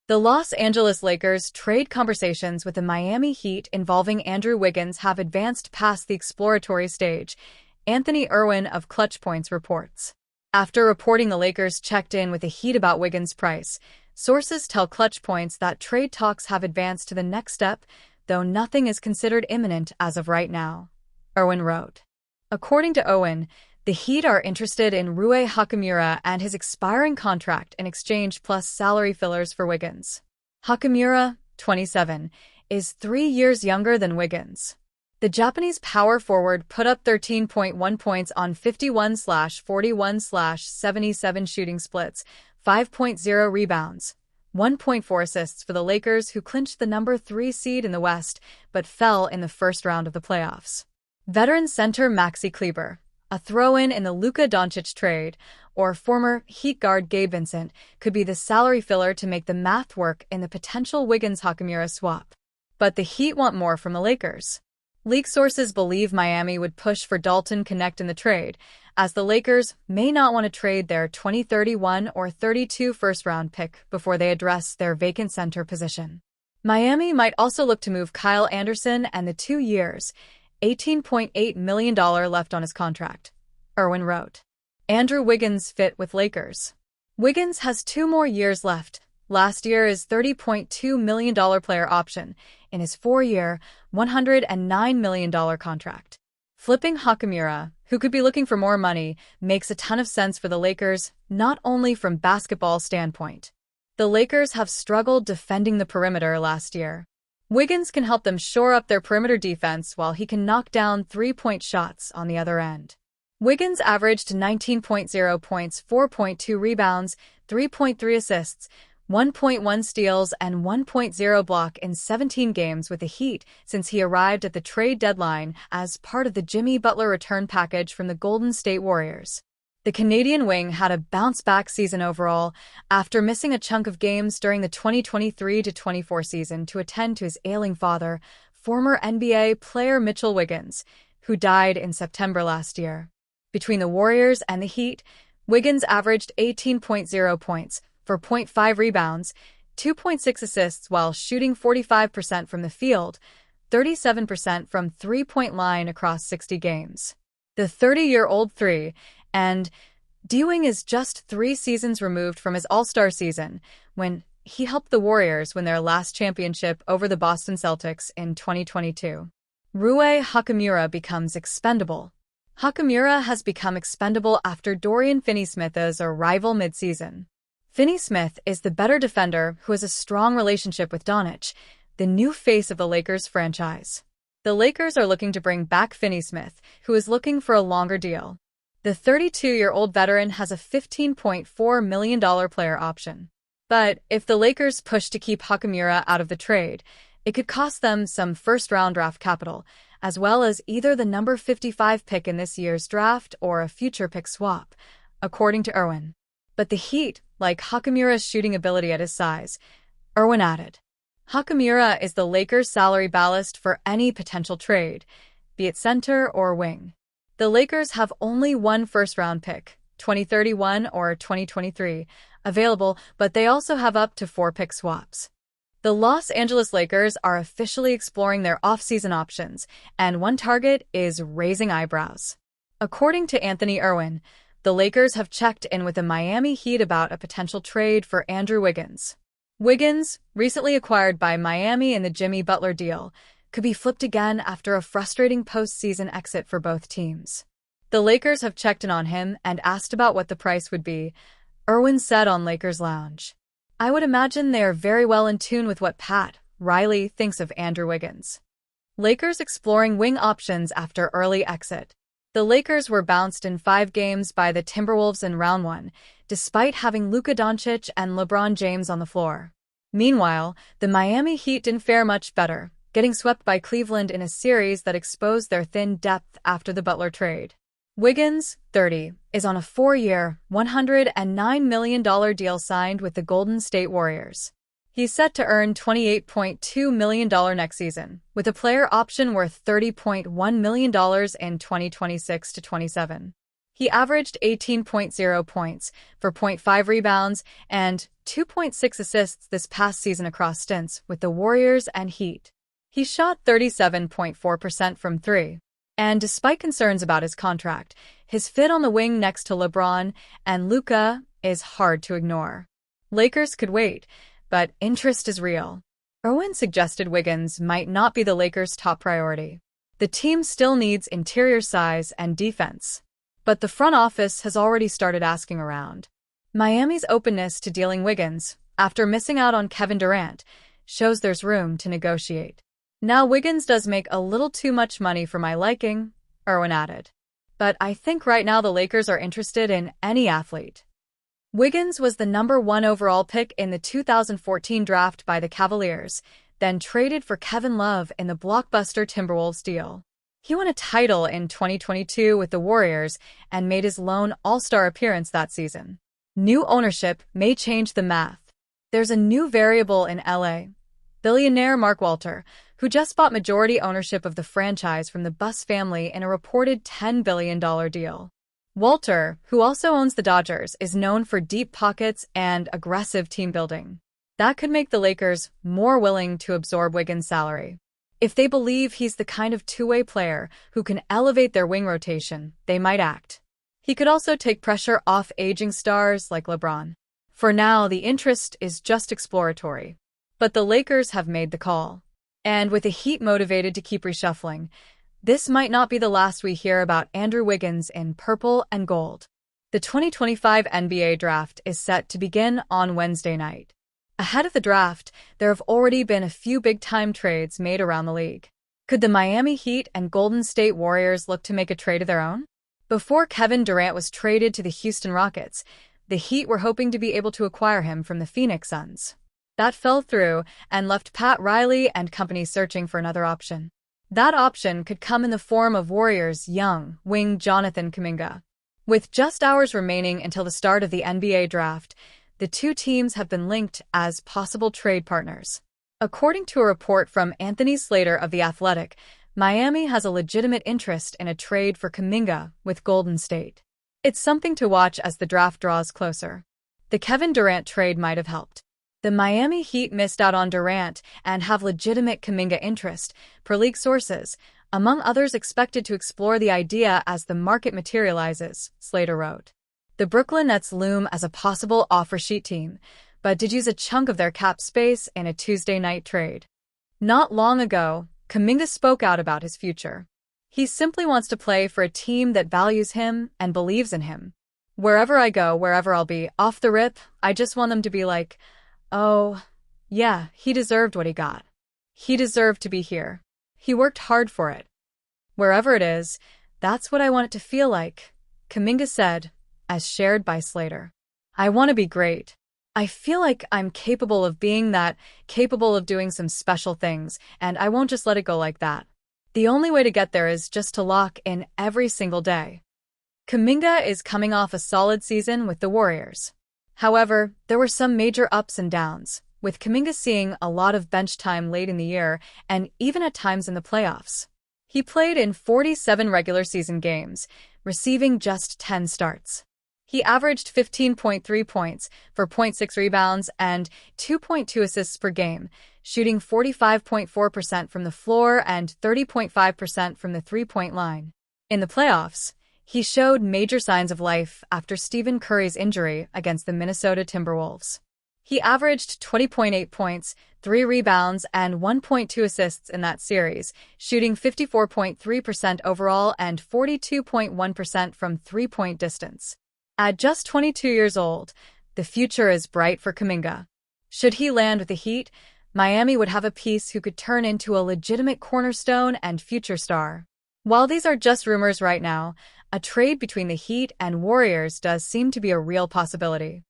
The Los Angeles Lakers trade conversations with the Miami Heat involving Andrew Wiggins have advanced past the exploratory stage, Anthony Irwin of Clutch Points reports. After reporting the Lakers checked in with the Heat about Wiggins' price, sources tell Clutch Points that trade talks have advanced to the next step, though nothing is considered imminent as of right now. Irwin wrote. According to Owen, the Heat are interested in Rui Hachimura and his expiring contract in exchange plus salary fillers for Wiggins. Hachimura, 27, is 3 years younger than Wiggins. The Japanese power forward put up 13.1 points on 51/41/77 shooting splits, 5.0 rebounds, 1.4 assists for the Lakers, who clinched the number 3 seed in the West but fell in the first round of the playoffs. Veteran center Maxi Kleber, a throw-in in the Luka Doncic trade, or former Heat guard Gabe Vincent, could be the salary filler to make the math work in the potential Wiggins-Hachimura swap. But the Heat want more from the Lakers. League sources believe Miami would push for Dalton Connect in the trade, as the Lakers may not want to trade their 2031 or 32 first-round pick before they address their vacant center position. Miami might also look to move Kyle Anderson and the 2 years, $18.8 million left on his contract, Irwin wrote. Andrew Wiggins fit with Lakers. Wiggins has 2 more years left. Last year's $30.2 million player option in his 4-year, $109 million contract. Flipping Hachimura, who could be looking for more money, makes a ton of sense for the Lakers, not only from basketball standpoint. The Lakers have struggled defending the perimeter last year. Wiggins can help them shore up their perimeter defense while he can knock down 3-point shots on the other end. Wiggins averaged 19.0 points, 4.2 rebounds, 3.3 assists, 1.1 steals, and 1.0 block in 17 games with the Heat since he arrived at the trade deadline as part of the Jimmy Butler return package from the Golden State Warriors. The Canadian wing had a bounce-back season overall after missing a chunk of games during the 2023-24 season to attend to his ailing father, former NBA player Mitchell Wiggins, who died in September last year. Between the Warriors and the Heat, Wiggins averaged 18.0 points, 4.5 rebounds, 2.6 assists while shooting 45% from the field, 37% from three-point line across 60 games. The 30-year-old and Dewing is just 3 seasons removed from his All-Star season, when he helped the Warriors win their last championship over the Boston Celtics in 2022. Rui Hachimura becomes expendable. Hachimura has become expendable after Dorian Finney-Smith as a rival mid-season. Finney-Smith is the better defender who has a strong relationship with Doncic, the new face of the Lakers franchise. The Lakers are looking to bring back Finney-Smith, who is looking for a longer deal. The 32-year-old veteran has a $15.4 million player option. But if the Lakers push to keep Hachimura out of the trade, it could cost them some first-round draft capital, as well as either the number 55 pick in this year's draft or a future pick swap, according to Irwin. But the Heat like Hachimura's shooting ability at his size, Irwin added. Hachimura is the Lakers' salary ballast for any potential trade, be it center or wing. The Lakers have only 1 first-round pick, 2031 or 2023, available, but they also have up to 4 pick swaps. The Los Angeles Lakers are officially exploring their offseason options, and one target is raising eyebrows. According to Anthony Irwin, the Lakers have checked in with the Miami Heat about a potential trade for Andrew Wiggins. Wiggins, recently acquired by Miami in the Jimmy Butler deal, could be flipped again after a frustrating postseason exit for both teams. The Lakers have checked in on him and asked about what the price would be, Irwin said on Lakers Lounge. I would imagine they are very well in tune with what Pat Riley thinks of Andrew Wiggins. Lakers exploring wing options after early exit. The Lakers were bounced in 5 games by the Timberwolves in round 1, despite having Luka Doncic and LeBron James on the floor. Meanwhile, the Miami Heat didn't fare much better, getting swept by Cleveland in a series that exposed their thin depth after the Butler trade. Wiggins, 30, is on a 4-year, $109 million deal signed with the Golden State Warriors. He's set to earn $28.2 million next season, with a player option worth $30.1 million in 2026-27. He averaged 18.0 points for 0.5 rebounds and 2.6 assists this past season across stints with the Warriors and Heat. He shot 37.4% from three. And despite concerns about his contract, his fit on the wing next to LeBron and Luka is hard to ignore. Lakers could wait, but interest is real. Owen suggested Wiggins might not be the Lakers' top priority. The team still needs interior size and defense. But the front office has already started asking around. Miami's openness to dealing Wiggins, after missing out on Kevin Durant, shows there's room to negotiate. Now Wiggins does make a little too much money for my liking, Irwin added. But I think right now the Lakers are interested in any athlete. Wiggins was the #1 overall pick in the 2014 draft by the Cavaliers, then traded for Kevin Love in the blockbuster Timberwolves deal. He won a title in 2022 with the Warriors and made his lone All-Star appearance that season. New ownership may change the math. There's a new variable in LA. Billionaire Mark Walter, who just bought majority ownership of the franchise from the Buss family in a reported $10 billion deal. Walter, who also owns the Dodgers, is known for deep pockets and aggressive team building. That could make the Lakers more willing to absorb Wiggins' salary. If they believe he's the kind of two-way player who can elevate their wing rotation, they might act. He could also take pressure off aging stars like LeBron. For now, the interest is just exploratory. But the Lakers have made the call. And with the Heat motivated to keep reshuffling, this might not be the last we hear about Andrew Wiggins in purple and gold. The 2025 NBA draft is set to begin on Wednesday night. Ahead of the draft, there have already been a few big-time trades made around the league. Could the Miami Heat and Golden State Warriors look to make a trade of their own? Before Kevin Durant was traded to the Houston Rockets, the Heat were hoping to be able to acquire him from the Phoenix Suns. That fell through and left Pat Riley and company searching for another option. That option could come in the form of Warriors' young wing Jonathan Kuminga. With just hours remaining until the start of the NBA draft, the two teams have been linked as possible trade partners. According to a report from Anthony Slater of The Athletic, Miami has a legitimate interest in a trade for Kuminga with Golden State. It's something to watch as the draft draws closer. The Kevin Durant trade might have helped. The Miami Heat missed out on Durant and have legitimate Kuminga interest, per league sources, among others expected to explore the idea as the market materializes, Slater wrote. The Brooklyn Nets loom as a possible offer sheet team, but did use a chunk of their cap space in a Tuesday night trade. Not long ago, Kuminga spoke out about his future. He simply wants to play for a team that values him and believes in him. Wherever I go, wherever I'll be, off the rip, I just want them to be like, oh, yeah, he deserved what he got. He deserved to be here. He worked hard for it. Wherever it is, that's what I want it to feel like, Kuminga said, as shared by Slater. I want to be great. I feel like I'm capable of being that, capable of doing some special things, and I won't just let it go like that. The only way to get there is just to lock in every single day. Kuminga is coming off a solid season with the Warriors. However, there were some major ups and downs, with Kuminga seeing a lot of bench time late in the year and even at times in the playoffs. He played in 47 regular season games, receiving just 10 starts. He averaged 15.3 points for 0.6 rebounds and 2.2 assists per game, shooting 45.4% from the floor and 30.5% from the three-point line. In the playoffs, he showed major signs of life after Stephen Curry's injury against the Minnesota Timberwolves. He averaged 20.8 points, 3 rebounds, and 1.2 assists in that series, shooting 54.3% overall and 42.1% from three-point distance. At just 22 years old, the future is bright for Kuminga. Should he land with the Heat, Miami would have a piece who could turn into a legitimate cornerstone and future star. While these are just rumors right now, a trade between the Heat and Warriors does seem to be a real possibility.